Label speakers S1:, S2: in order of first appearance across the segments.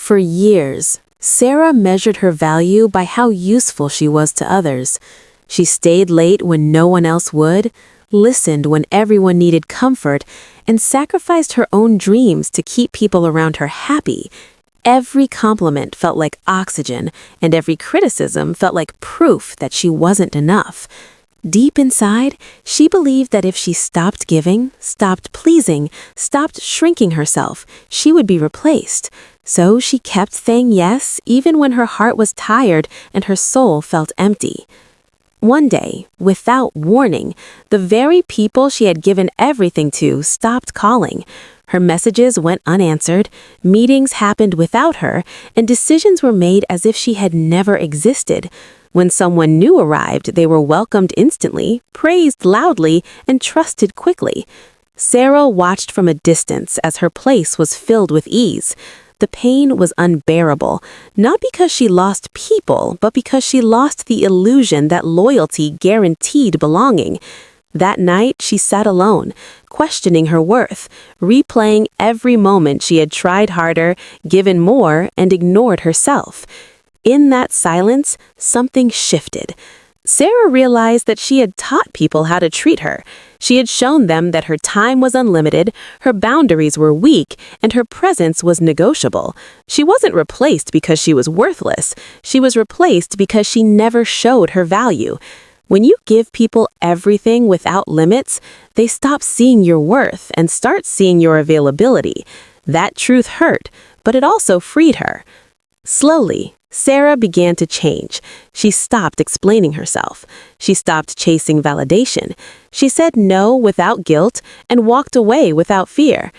S1: For years, Sarah measured her value by how useful she was to others. She stayed late when no one else would, listened when everyone needed comfort, and sacrificed her own dreams to keep people around her happy. Every compliment felt like oxygen, and every criticism felt like proof that she wasn't enough. Deep inside, she believed that if she stopped giving, stopped pleasing, stopped shrinking herself, she would be replaced. So she kept saying yes even when her heart was tired and her soul felt empty. One day, without warning, the very people she had given everything to stopped calling. Her messages went unanswered, meetings happened without her, and decisions were made as if she had never existed. When someone new arrived, they were welcomed instantly, praised loudly, and trusted quickly. Sarah watched from a distance as her place was filled with ease. The pain was unbearable, not because she lost people, but because she lost the illusion that loyalty guaranteed belonging. That night, she sat alone, questioning her worth, replaying every moment she had tried harder, given more, and ignored herself. In that silence, something shifted. Sarah realized that she had taught people how to treat her. She had shown them that her time was unlimited, her boundaries were weak, and her presence was negotiable. She wasn't replaced because she was worthless. She was replaced because she never showed her value. When you give people everything without limits, they stop seeing your worth and start seeing your availability. That truth hurt, but it also freed her. Slowly, Sarah began to change. She stopped explaining herself. She stopped chasing validation. She said no without guilt and walked away without fear.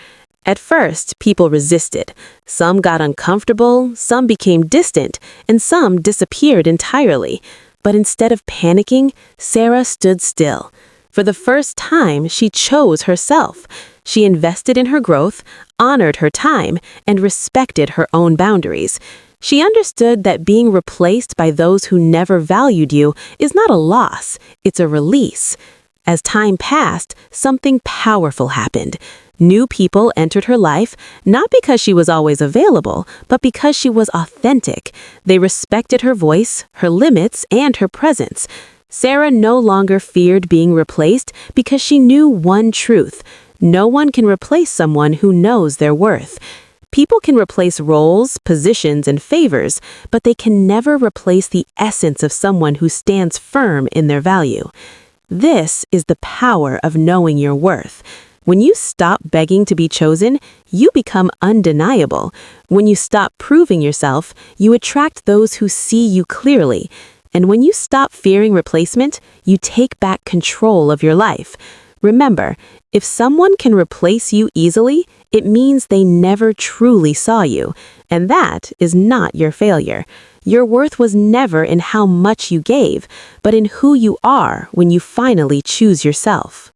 S1: At first, people resisted. Some got uncomfortable, some became distant, and some disappeared entirely. But instead of panicking, Sarah stood still. For the first time, she chose herself. She invested in her growth, honored her time, and respected her own boundaries. She understood that being replaced by those who never valued you is not a loss, it's a release. As time passed, something powerful happened. New people entered her life, not because she was always available, but because she was authentic. They respected her voice, her limits, and her presence. Sarah no longer feared being replaced because she knew one truth: no one can replace someone who knows their worth. People can replace roles, positions, and favors, but they can never replace the essence of someone who stands firm in their value. This is the power of knowing your worth. When you stop begging to be chosen, you become undeniable. When you stop proving yourself, you attract those who see you clearly. And when you stop fearing replacement, you take back control of your life. Remember, if someone can replace you easily, it means they never truly saw you, and that is not your failure. Your worth was never in how much you gave, but in who you are when you finally choose yourself.